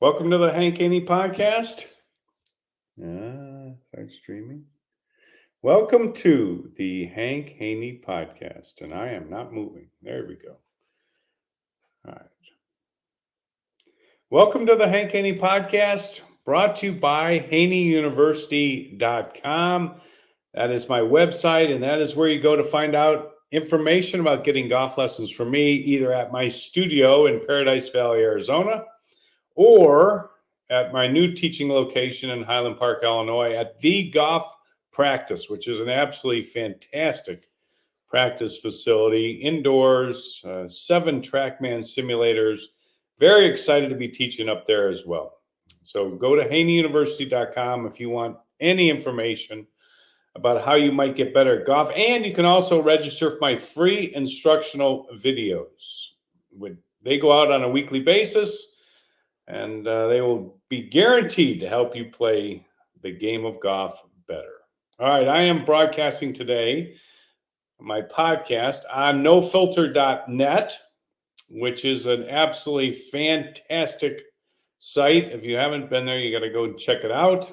Welcome to the Haney podcast. Start streaming. Welcome to the Hank Haney podcast, and I am not moving. There we go. All right. Welcome to the Hank Haney podcast, brought to you by HaneyUniversity.com. That is my website, and that is where you go to find out information about getting golf lessons from me, either at my studio in Paradise Valley, Arizona, or at my new teaching location in Highland Park, Illinois, at The Golf Practice, which is an absolutely fantastic practice facility, indoors, 7 TrackMan simulators. Very excited to be teaching up there as well. So go to HaneyUniversity.com if you want any information about how you might get better at golf. And you can also register for my free instructional videos. They go out on a weekly basis, and they will be guaranteed to help you play the game of golf better. All right, I am broadcasting today my podcast on nofilter.net, which is an absolutely fantastic site. If you haven't been there, you got to go check it out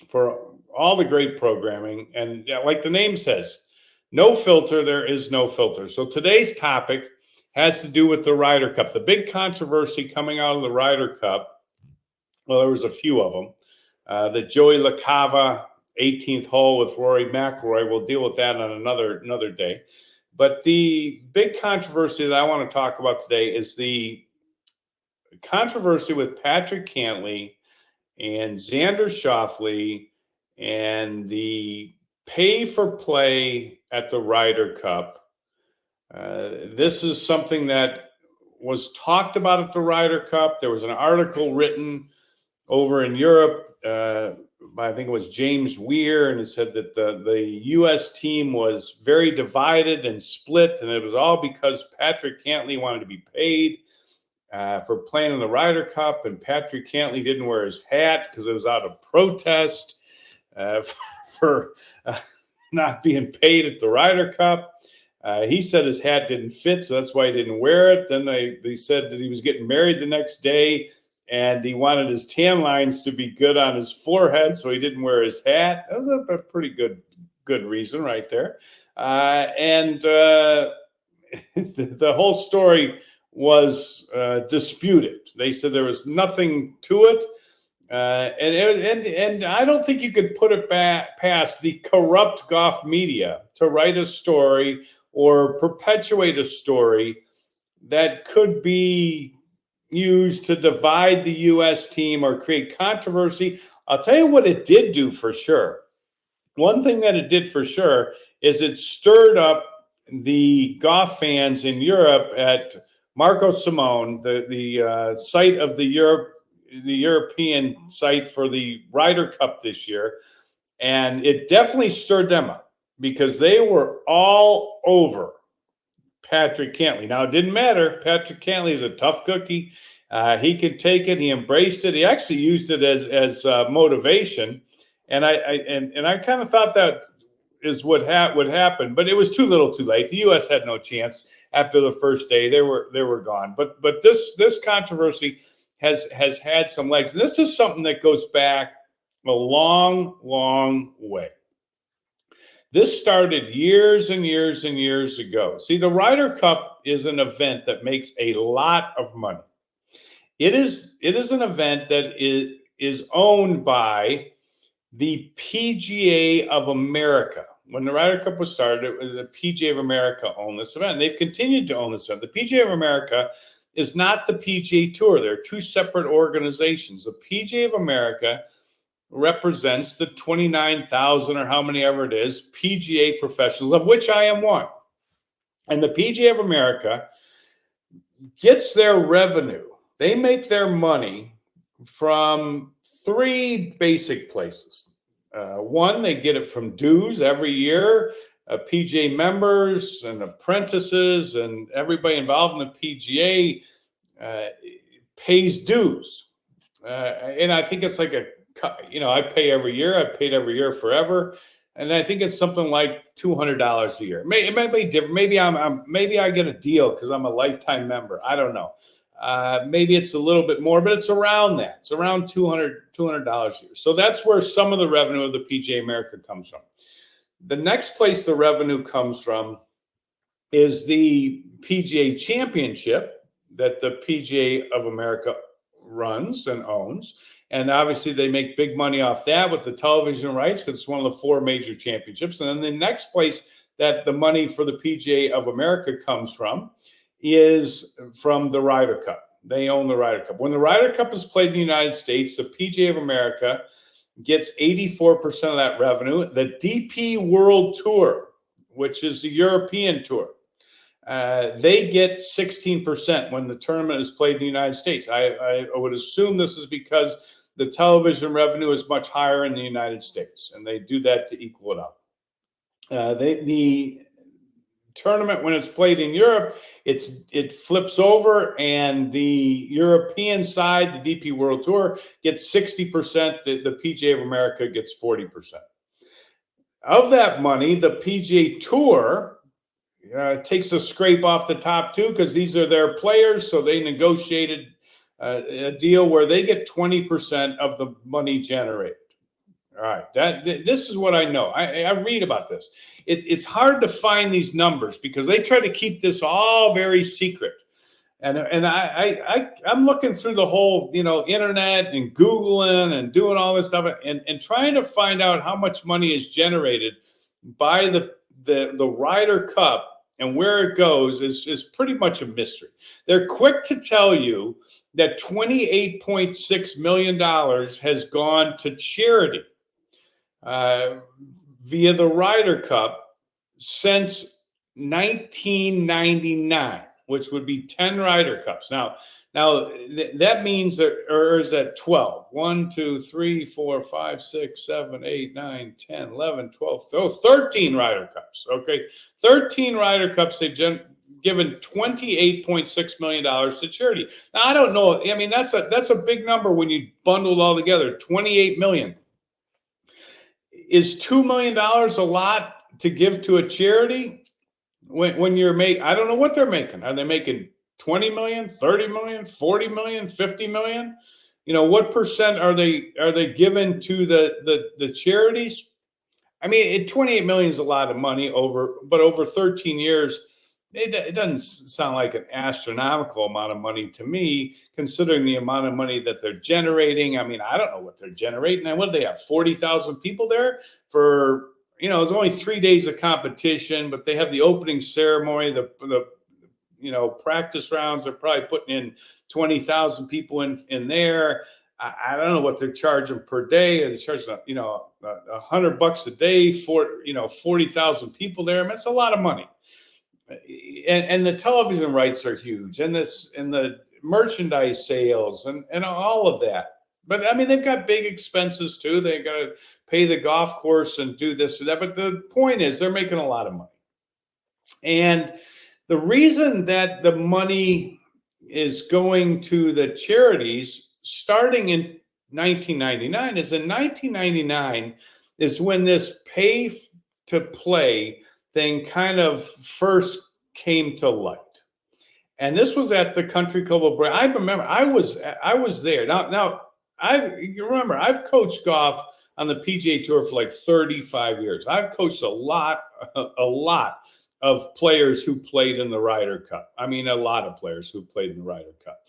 for all the great programming. And like the name says, no filter, there is no filter. So today's topic has to do with the Ryder Cup. The big controversy coming out of the Ryder Cup, well, there was a few of them. The Joey LaCava 18th hole with Rory McIlroy. We'll deal with that on another day. But the big controversy that I want to talk about today is the controversy with Patrick Cantlay and Xander Schauffele and the pay for play at the Ryder Cup. This is something that was talked about at the Ryder Cup. There was an article written over in Europe by, I think it was James Weir, and it said that the U.S. team was very divided and split, and it was all because Patrick Cantlay wanted to be paid for playing in the Ryder Cup, and Patrick Cantlay didn't wear his hat because it was out of protest for not being paid at the Ryder Cup. He said his hat didn't fit, so that's why he didn't wear it. Then they said that he was getting married the next day, and he wanted his tan lines to be good on his forehead, so he didn't wear his hat. That was a pretty good reason right there. The whole story was disputed. They said there was nothing to it. And I don't think you could put it past the corrupt golf media to write a story or perpetuate a story that could be used to divide the U.S. team or create controversy. I'll tell you what it did do for sure. One thing that it did for sure is it stirred up the golf fans in Europe at Marco Simone, the site of the European site for the Ryder Cup this year. And it definitely stirred them up because they were all over Patrick Cantlay. Now, it didn't matter. Patrick Cantlay is a tough cookie. He could take it. He embraced it. He actually used it as motivation. And I kind of thought that is what would happen, but it was too little too late. The U.S. had no chance after the first day. They were gone. But this controversy has had some legs. And this is something that goes back a long, long way. This started years and years and years ago. See, the Ryder Cup is an event that makes a lot of money. It is an event that is owned by the PGA of America. When the Ryder Cup was started, the PGA of America owned this event. They've continued to own this event. The PGA of America is not the PGA Tour. They're two separate organizations. The PGA of America represents the 29,000 or how many ever it is PGA professionals, of which I am one. And the PGA of America gets their revenue. They make their money from 3 basic places. One, they get it from dues every year. PGA members and apprentices and everybody involved in the PGA pays dues. And I think it's like I pay every year. I've paid every year forever. And I think it's something like $200 a year. It might be different. Maybe I get a deal because I'm a lifetime member. I don't know. Maybe it's a little bit more, but it's around that. It's around $200 a year. So that's where some of the revenue of the PGA America comes from. The next place the revenue comes from is the PGA Championship that the PGA of America runs and owns. And obviously they make big money off that with the television rights because it's one of the 4 major championships. And then the next place that the money for the PGA of America comes from is from the Ryder Cup. They own the Ryder Cup. When the Ryder Cup is played in the United States, the PGA of America gets 84% of that revenue. The DP World Tour, which is the European tour, they get 16% when the tournament is played in the United States. I would assume this is because the television revenue is much higher in the United States, and they do that to equal it up. The tournament, when it's played in Europe, it flips over, and the European side, the DP World Tour, gets 60%. The PGA of America gets 40%. Of that money, the PGA Tour takes a scrape off the top too, because these are their players, so they negotiated a deal where they get 20% of the money generated. All right, this is what I know. I read about this. It's hard to find these numbers because they try to keep this all very secret. And I'm looking through the whole internet and Googling and doing all this stuff and trying to find out how much money is generated by the Ryder Cup, and where it goes is pretty much a mystery. They're quick to tell you that $28.6 million has gone to charity via the Ryder Cup since 1999, which would be 10 Ryder Cups. Now that means that, or is that 12? 1, 2, 3, 4, 5, 6, 7, 8, 9, 10, 11, 12, 13 Ryder Cups. Okay. 13 Ryder Cups. They've given $28.6 million to charity. Now, I don't know. I mean, that's a big number when you bundle it all together. 28 million. Is $2 million a lot to give to a charity? When you're I don't know what they're making. Are they making 20 million, 30 million, 40 million, 50 million? What percent are they given to the charities? I mean, 28 million is a lot of money but over 13 years, it doesn't sound like an astronomical amount of money to me, considering the amount of money that they're generating. I mean, I don't know what they're generating. And what do they have? 40,000 people there for, it's only 3 days of competition, but they have the opening ceremony, the practice rounds. They're probably putting in 20,000 people in there. I don't know what they're charging per day. They're charging, $100 a day for, 40,000 people there. I mean, it's a lot of money. And the television rights are huge, and the merchandise sales and all of that. But I mean, they've got big expenses too. They got to pay the golf course and do this or that. But the point is, they're making a lot of money. And the reason that the money is going to the charities starting in 1999 is in 1999 is when this pay to play thing kind of first came to light. And this was at the Country Club of Brandon. I remember I was there. Now you remember, I've coached golf on the PGA Tour for like 35 years. I've coached a lot of players who played in the Ryder Cup. I mean, a lot of players who played in the Ryder Cup.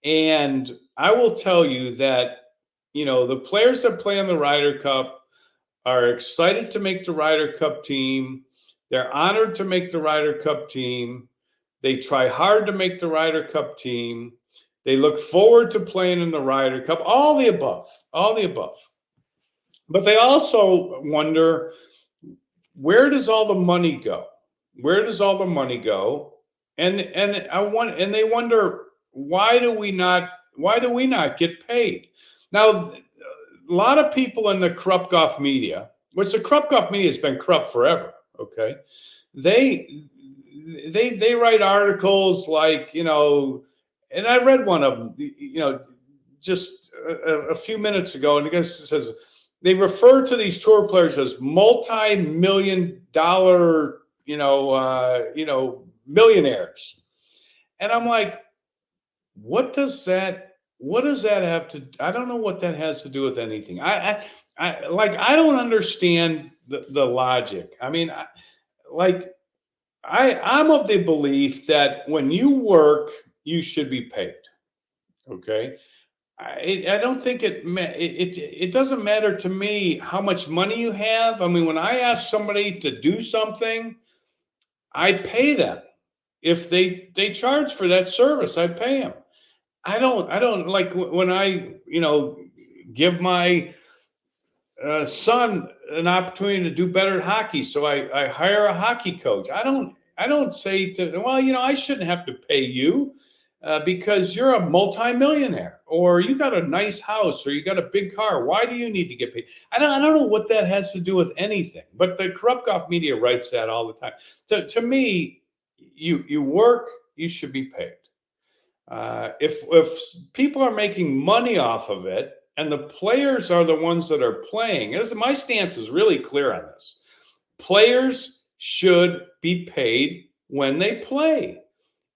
And I will tell you that, the players that play in the Ryder Cup are excited to make the Ryder Cup team. They're honored to make the Ryder Cup team. They try hard to make the Ryder Cup team. They look forward to playing in the Ryder Cup, all the above. But they also wonder, where does all the money go? Where does all the money go? And they wonder, why do we not get paid? Now, a lot of people in the corrupt golf media, which the corrupt golf media has been corrupt forever, okay? They write articles like, and I read one of them, just a few minutes ago, and I guess it says they refer to these tour players as multi-million-dollar, millionaires. And I'm like, what does that have to, I don't know what that has to do with anything. I don't understand the logic. I mean, like I'm of the belief that when you work, you should be paid. Okay. I don't think it doesn't matter to me how much money you have. I mean, when I ask somebody to do something, I pay them. If they charge for that service, I pay them. I don't like when I give my son an opportunity to do better at hockey, so I hire a hockey coach. I don't say to, well, I shouldn't have to pay you because you're a multimillionaire, or you got a nice house, or you got a big car. Why do you need to get paid? I don't know what that has to do with anything. But the corrupt golf media writes that all the time. To me, you work, you should be paid. If people are making money off of it, and the players are the ones that are playing, my stance is really clear on this. Players should be paid when they play.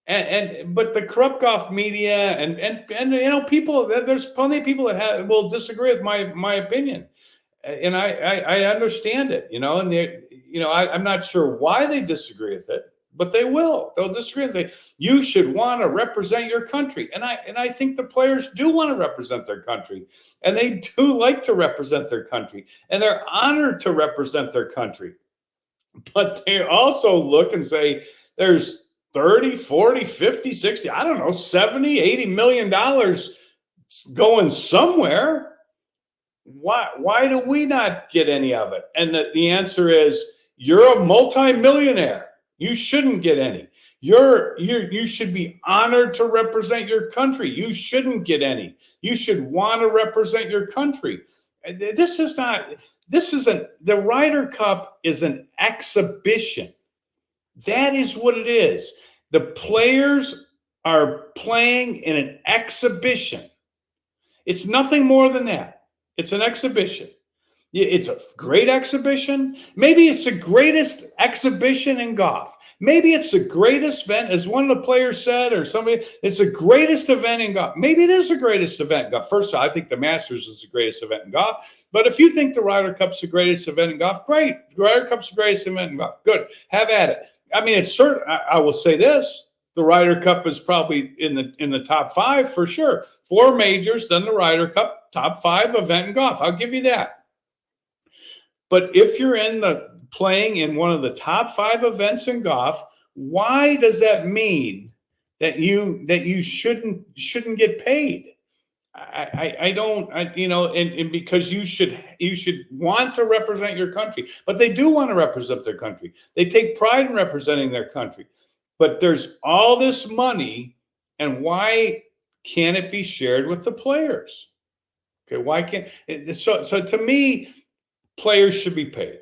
But the corrupt golf media and people, there's plenty of people that will disagree with my opinion, and I understand it, and I'm not sure why they disagree with it, but they'll disagree and say you should want to represent your country, and I think the players do want to represent their country, and they do like to represent their country, and they're honored to represent their country. But they also look and say there's 30, 40, 50, 60, I don't know, 70, 80 million dollars going somewhere. Why do we not get any of it? And the answer is, you're a multimillionaire. You shouldn't get any. You should be honored to represent your country. You shouldn't get any. You should want to represent your country. The Ryder Cup is an exhibition. That is what it is. The players are playing in an exhibition. It's nothing more than that. It's an exhibition. It's a great exhibition. Maybe it's the greatest exhibition in golf. Maybe it's the greatest event, as one of the players said, or somebody, it's the greatest event in golf. Maybe it is the greatest event in golf. First of all, I think the Masters is the greatest event in golf. But if you think the Ryder Cup's the greatest event in golf, great. The Ryder Cup's the greatest event in golf. Good. Have at it. I mean, it's certain. I will say this: the Ryder Cup is probably in the top 5 for sure. 4 majors, then the Ryder Cup, top 5 event in golf. I'll give you that. But if you're playing in one of the top 5 events in golf, why does that mean that you shouldn't get paid? I don't, and because you should want to represent your country, but they do want to represent their country. They take pride in representing their country, but there's all this money, and why can't it be shared with the players? Okay, why can't so to me, players should be paid.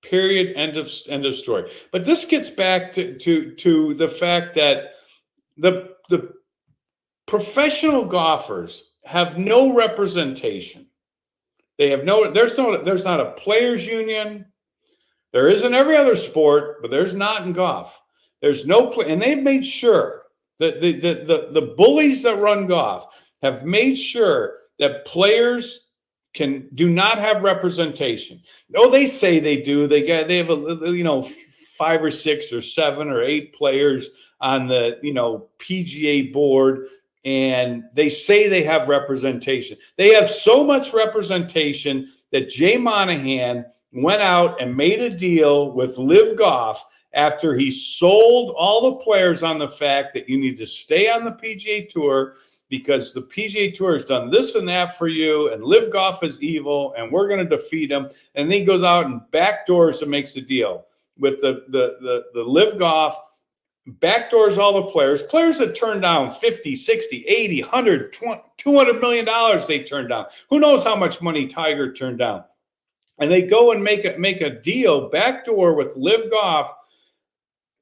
Period. End of story. But this gets back to the fact that the professional golfers have no representation. They have there's not a players union. There is in every other sport, but there's not in golf. There's no and they've made sure that the bullies that run golf have made sure that players do not have representation. Oh, they say they do. They have 5 or 6 or 7 or 8 players on the PGA board, and they say they have representation. They have so much representation that Jay Monahan went out and made a deal with Live Golf after he sold all the players on the fact that you need to stay on the PGA Tour because the PGA Tour has done this and that for you, and Live Golf is evil, and we're going to defeat them. And then he goes out and backdoors and makes a deal with the Live Golf, backdoors all the players that turn down 50, 60, 80, 100, $200 million they turned down. Who knows how much money Tiger turned down? And they go and make a deal backdoor with Live Golf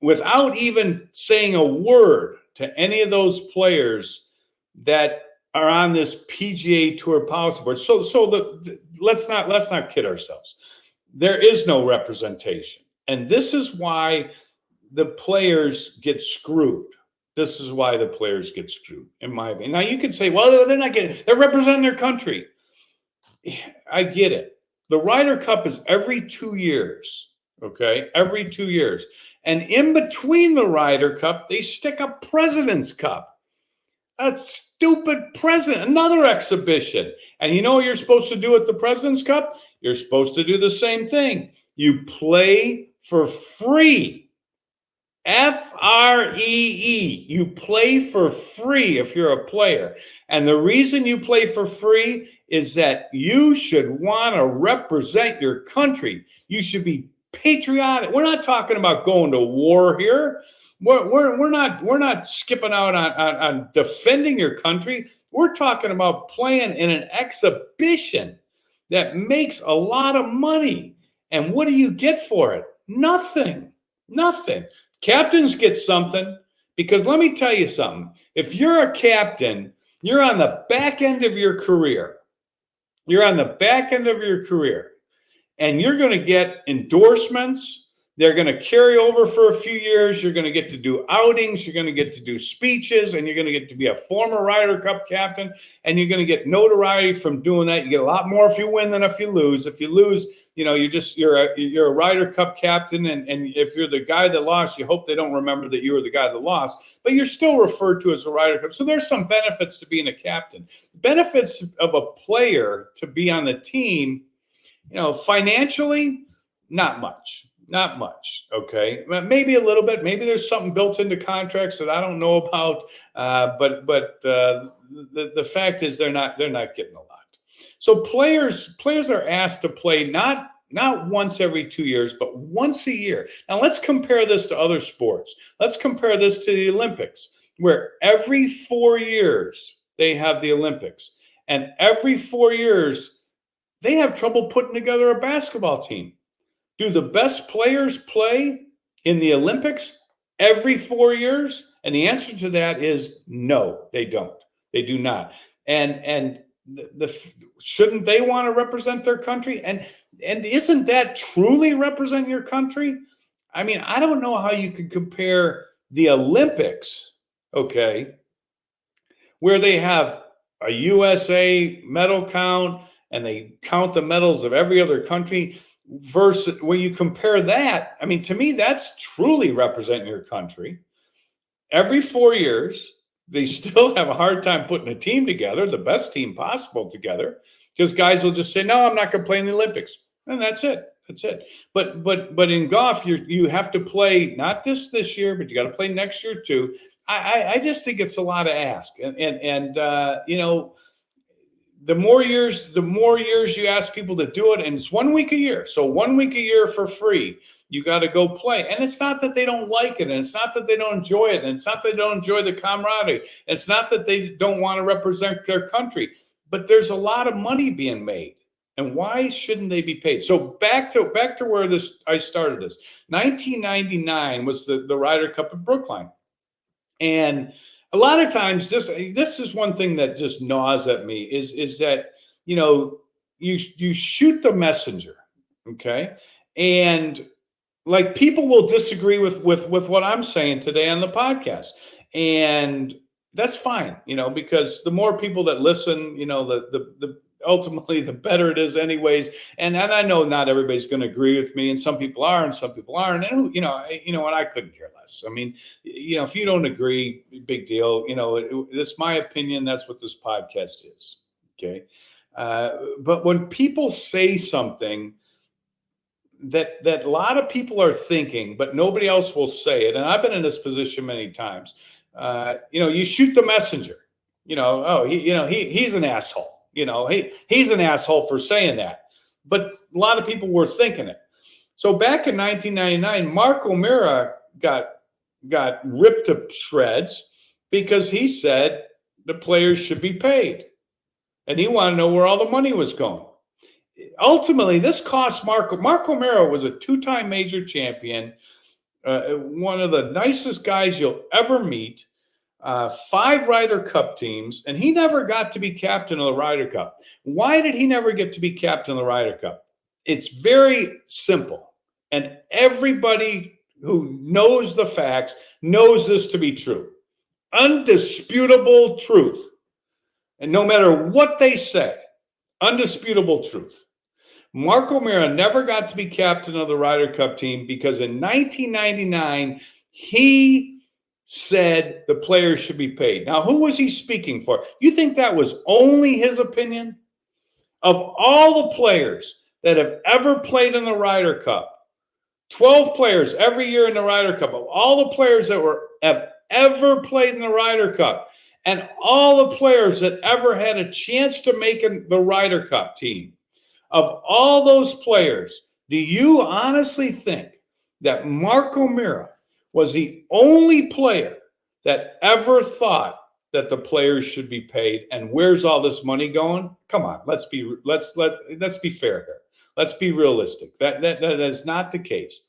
without even saying a word to any of those players that are on this PGA Tour policy board. So let's not kid ourselves. There is no representation, and this is why the players get screwed. This is why the players get screwed, in my opinion. Now, you could say, well, they're not getting, they're representing their country. I get it. The Ryder Cup is every 2 years, okay? Every 2 years. And in between the Ryder Cup, they stick a President's Cup. A stupid president, another exhibition. And you know what you're supposed to do at the President's Cup? You're supposed to do the same thing. You play for free. Free. You play for free if you're a player. And the reason you play for free is that you should want to represent your country. You should be patriotic. We're not talking about going to war here. We're not skipping out on defending your country. We're talking about playing in an exhibition that makes a lot of money. And what do you get for it? Nothing. Nothing. Captains get something, because let me tell you something. If you're a captain, you're on the back end of your career. You're on the back end of your career, and you're going to get endorsements. They're going to carry over for a few years. You're going to get to do outings. You're going to get to do speeches, and you're going to get to be a former Ryder Cup captain, and you're going to get notoriety from doing that. You get a lot more if you win than if you lose. If you lose, you know, you're a Ryder Cup captain, and if you're the guy that lost, you hope they don't remember that you were the guy that lost, but you're still referred to as a Ryder Cup. So there's some benefits to being a captain. Benefits of a player to be on the team, you know, financially, not much. Not much, okay? Maybe a little bit. Maybe there's something built into contracts that I don't know about. But the fact is they're not getting a lot. So players are asked to play not once every 2 years, but once a year. Now let's compare this to other sports. Let's compare this to the Olympics, where every 4 years they have the Olympics, and every 4 years they have trouble putting together a basketball team. Do the best players play in the Olympics every 4 years? And the answer to that is no, they don't. They do not. And shouldn't they want to represent their country? And isn't that truly represent your country? I mean, I don't know how you could compare the Olympics, okay, where they have a USA medal count and they count the medals of every other country, versus when you compare that, I mean, to me, that's truly representing your country. Every 4 years, they still have a hard time putting a team together, the best team possible together, because guys will just say, no, I'm not going to play in the Olympics. And that's it. That's it. But in golf, you have to play not this year, but you got to play next year too. I just think it's a lot to ask. And you know, the more years you ask people to do it, and it's 1 week a year. So 1 week a year for free, you got to go play. And it's not that they don't like it, and it's not that they don't enjoy it, and it's not that they don't enjoy the camaraderie. It's not that they don't want to represent their country, but there's a lot of money being made. And why shouldn't they be paid? So back to where I started this. 1999 was the Ryder Cup at Brookline. And a lot of times, this is one thing that just gnaws at me is that, you know, you shoot the messenger, okay, and like people will disagree with what I'm saying today on the podcast, and that's fine, you know, because the more people that listen, you know, the ultimately the better it is anyways. And I know not everybody's going to agree with me, and some people are and some people aren't. And you know what, I couldn't care less. I mean, you know, if you don't agree, big deal. You know, it's my opinion. That's what this podcast is. Okay. But when people say something that a lot of people are thinking, but nobody else will say it, and I've been in this position many times, you know, you shoot the messenger. You know, oh, he's an asshole. You know, he's an asshole for saying that. But a lot of people were thinking it. So back in 1999, Mark O'Meara got ripped to shreds because he said the players should be paid. And he wanted to know where all the money was going. Ultimately, this cost Mark O'Meara was a two-time major champion, one of the nicest guys you'll ever meet. 5 Ryder Cup teams, and he never got to be captain of the Ryder Cup. Why did he never get to be captain of the Ryder Cup? It's very simple, and everybody who knows the facts knows this to be true. Undisputable truth. And no matter what they say, undisputable truth. Mark O'Meara never got to be captain of the Ryder Cup team because in 1999, he said the players should be paid. Now, who was he speaking for? You think that was only his opinion? Of all the players that have ever played in the Ryder Cup, 12 players every year in the Ryder Cup, of all the players that have ever played in the Ryder Cup, and all the players that ever had a chance to make the Ryder Cup team, of all those players, do you honestly think that Mark O'Meara was the only player that ever thought that the players should be paid? And where's all this money going? Come on, let's be fair here. Let's be realistic. That is not the case.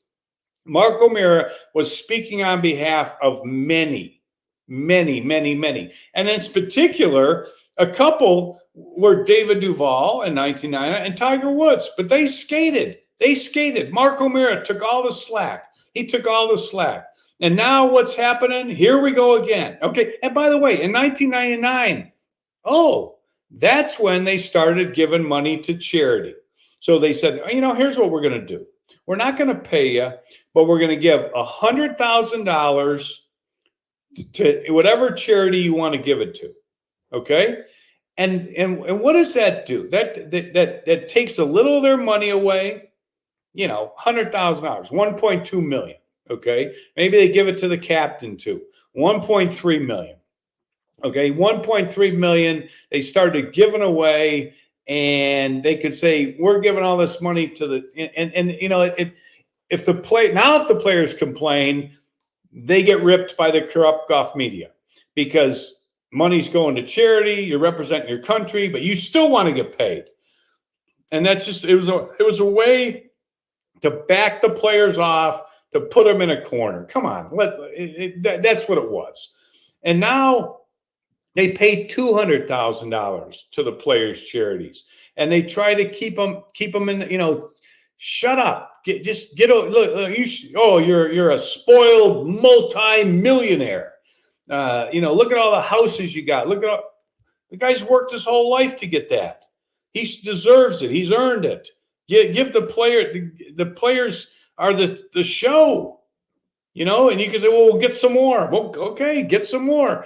Mark O'Meara was speaking on behalf of many. And in particular, a couple were David Duval in 1999 and Tiger Woods, but they skated. Mark O'Meara took all the slack. He took all the slack. And now what's happening? Here we go again. Okay. And by the way, in 1999, that's when they started giving money to charity. So they said, here's what we're going to do. We're not going to pay you, but we're going to give $100,000 to whatever charity you want to give it to. Okay. And what does that do? That takes a little of their money away, $100,000, $1.2 million. Okay. Maybe they give it to the captain too. 1.3 million. Okay. 1.3 million. They started giving away, and they could say, we're giving all this money to the, if the players complain, they get ripped by the corrupt golf media because money's going to charity. You're representing your country, but you still want to get paid. And that's just, it was a way to back the players off, to put them in a corner. Come on, that's what it was. And now they pay $200,000 to the players' charities, and they try to keep them in. Shut up. You're a spoiled multi-millionaire. Look at all the houses you got. Look at the guy's worked his whole life to get that. He deserves it. He's earned it. Give the players are the show, and you can say, well, we'll get some more. Well, okay, get some more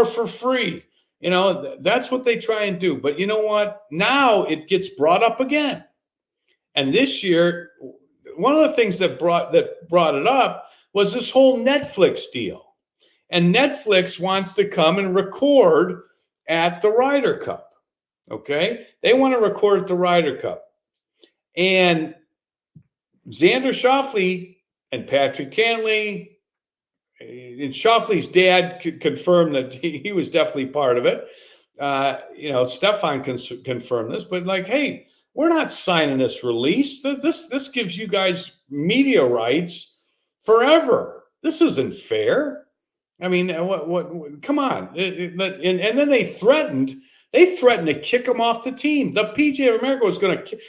for free. That's what they try and do. But you know what? Now it gets brought up again. And this year, one of the things that brought it up was this whole Netflix deal. And Netflix wants to come and record at the Ryder Cup. Okay? They want to record at the Ryder Cup. And Xander Schauffele and Patrick Cantley, and Schauffele's dad confirmed that he was definitely part of it. Stefan confirmed this, but hey, we're not signing this release. This gives you guys media rights forever. This isn't fair. I mean, what come on. And then they threatened to kick him off the team. The PGA of America was going to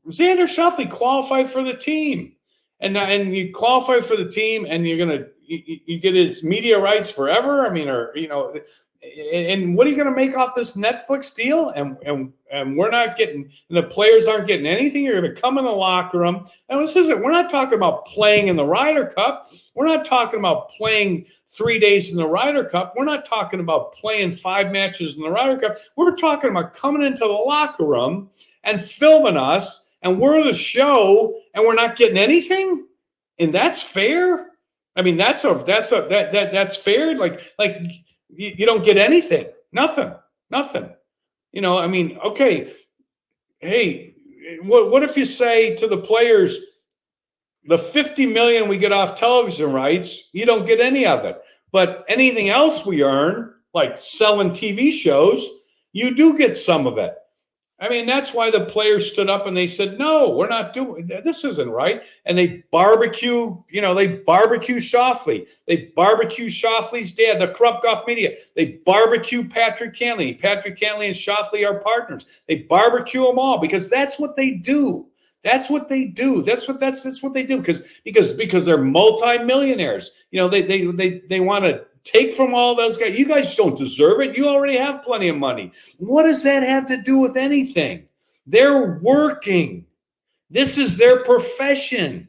Xander Schauffele qualified for the team. And you qualify for the team, and you get his media rights forever. I mean, and what are you going to make off this Netflix deal? And we're not getting, and the players aren't getting anything. You're going to come in the locker room. And we're not talking about playing in the Ryder Cup. We're not talking about playing 3 days in the Ryder Cup. We're not talking about playing 5 matches in the Ryder Cup. We're talking about coming into the locker room and filming us, and we're the show, and we're not getting anything. And that's fair. I mean, that's fair. Like you don't get anything. Nothing. I mean, okay. Hey, what if you say to the players, the $50 million we get off television rights, you don't get any of it, but anything else we earn, like selling TV shows, you do get some of it. I mean, that's why the players stood up and they said, no, we're not doing this. Isn't right. And they barbecue Schauffele. They barbecue Schauffele's dad, the corrupt golf media. They barbecue Patrick Cantley. Patrick Cantley and Schauffele are partners. They barbecue them all because that's what they do. That's what they do. That's what they do because they're multimillionaires. They want to Take from all those guys. You guys don't deserve it. You already have plenty of money. What does that have to do with anything? They're working. This is their profession.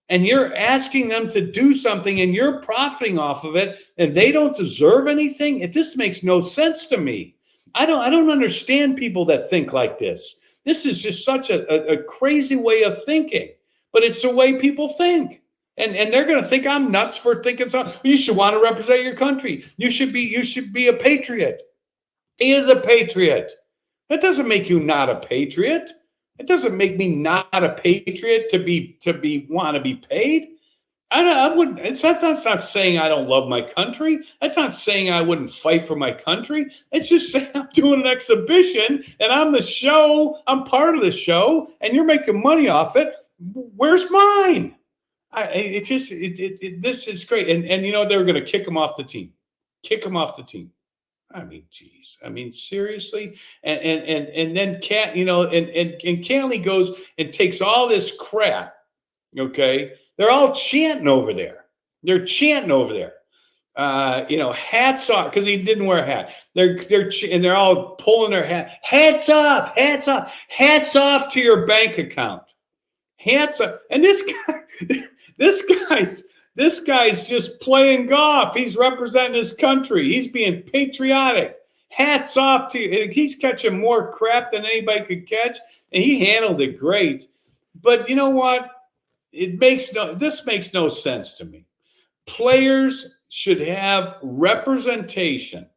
And you're asking them to do something and you're profiting off of it and they don't deserve anything? It just makes no sense to me. I don't understand people that think like this. This is just such a crazy way of thinking. But it's the way people think. And they're going to think I'm nuts for thinking something. You should want to represent your country. You should be a patriot. He is a patriot. That doesn't make you not a patriot. It doesn't make me not a patriot to want to be paid. I wouldn't. That's not saying I don't love my country. That's not saying I wouldn't fight for my country. It's just saying I'm doing an exhibition and I'm the show. I'm part of the show, and you're making money off it. Where's mine? This is great. And you know, they were going to kick him off the team. Kick him off the team. I mean, geez. I mean, seriously. And then Cantley goes and takes all this crap. Okay, they're all chanting over there. They're chanting over there. Hats off, because he didn't wear a hat. They're all pulling their hat. Hats off, hats off, hats off to your bank account. Hats off. And this guy's just playing golf. He's representing his country. He's being patriotic. Hats off to you. He's catching more crap than anybody could catch, and he handled it great. But you know what? This makes no sense to me. Players should have representation.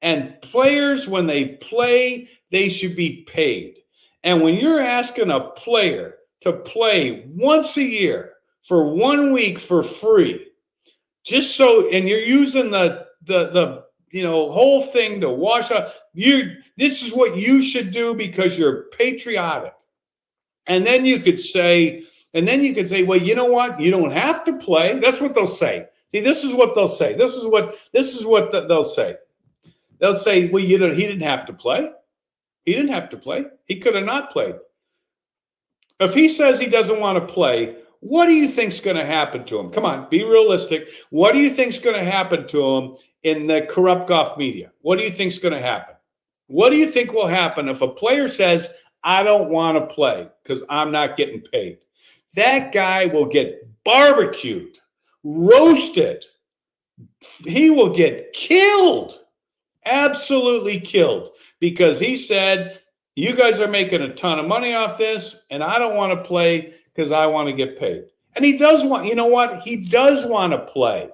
And players, when they play, they should be paid. And when you're asking a player to play once a year for 1 week for free, just so, and you're using the whole thing to wash up, this is what you should do because you're patriotic. And then you could say, well, you know what? You don't have to play. That's what they'll say. See, this is what they'll say. This is what they'll say. They'll say, well, he didn't have to play. He didn't have to play. He could have not played. If he says he doesn't want to play, what do you think's going to happen to him? Come on, be realistic. What do you think's going to happen to him in the corrupt golf media? What do you think's going to happen? What do you think will happen if a player says, I don't want to play because I'm not getting paid? That guy will get barbecued, roasted. He will get killed, absolutely killed, because he said, you guys are making a ton of money off this, and I don't want to play because I want to get paid. And he does want, you know what? He does want to play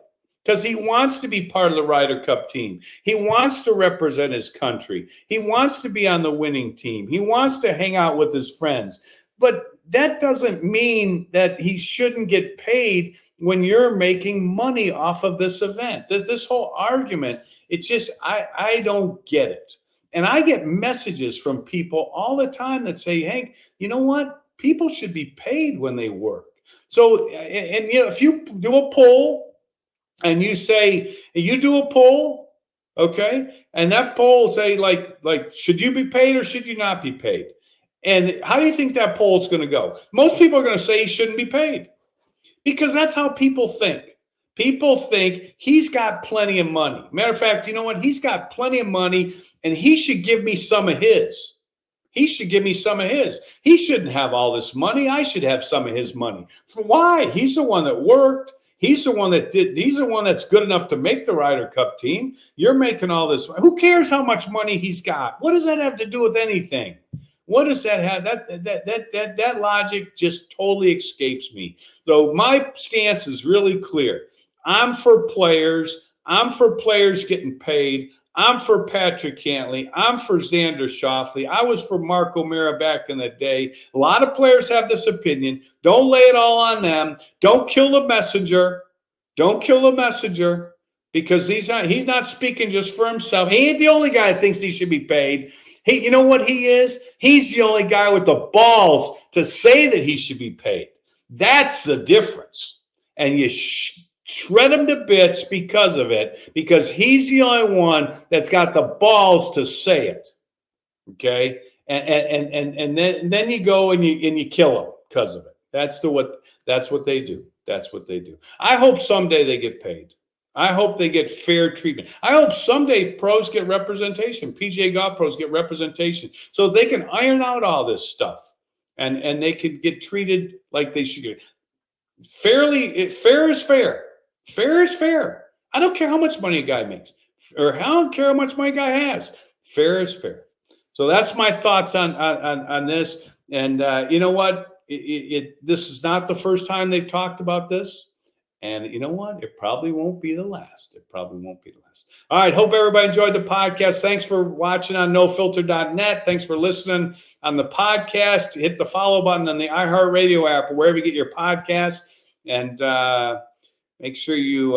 because he wants to be part of the Ryder Cup team. He wants to represent his country. He wants to be on the winning team. He wants to hang out with his friends. But that doesn't mean that he shouldn't get paid when you're making money off of this event. This whole argument, it's just, I don't get it. And I get messages from people all the time that say, Hank, you know what? People should be paid when they work. So, and if you do a poll and you say, you do a poll, okay, and that poll say like, should you be paid or should you not be paid? And how do you think that poll is going to go? Most people are going to say he shouldn't be paid because that's how people think. People think he's got plenty of money. Matter of fact, you know what? He's got plenty of money and he should give me some of his. He should give me some of his. He shouldn't have all this money. I should have some of his money. For why? He's the one that worked. He's the one that did. He's the one that's good enough to make the Ryder Cup team. You're making all this. Who cares how much money he's got? What does that have to do with anything? What does that have? That logic just totally escapes me. So my stance is really clear. I'm for players. I'm for players getting paid. I'm for Patrick Cantley. I'm for Xander Schauffele. I was for Mark O'Meara back in the day. A lot of players have this opinion. Don't lay it all on them. Don't kill the messenger. Don't kill the messenger because he's not speaking just for himself. He ain't the only guy that thinks he should be paid. You know what he is? He's the only guy with the balls to say that he should be paid. That's the difference. And you shred him to bits because of it, because he's the only one that's got the balls to say it. Okay? And then you go and you kill him because of it. That's what they do. That's what they do. I hope someday they get paid. I hope they get fair treatment. I hope someday pros get representation. PGA golf pros get representation so they can iron out all this stuff and they could get treated like they should get. Fair is fair. Fair is fair. I don't care how much money a guy makes or I don't care how much money a guy has. Fair is fair. So that's my thoughts on this. And you know what? This is not the first time they've talked about this. And you know what? It probably won't be the last. It probably won't be the last. All right. Hope everybody enjoyed the podcast. Thanks for watching on nofilter.net. Thanks for listening on the podcast. Hit the follow button on the iHeartRadio app or wherever you get your podcast. And make sure you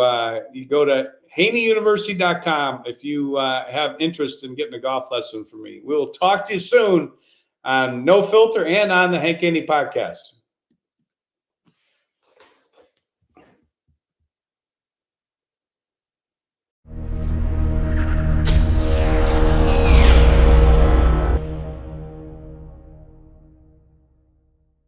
go to haneyuniversity.com if you have interest in getting a golf lesson from me. We'll talk to you soon on No Filter and on the Hank Haney podcast.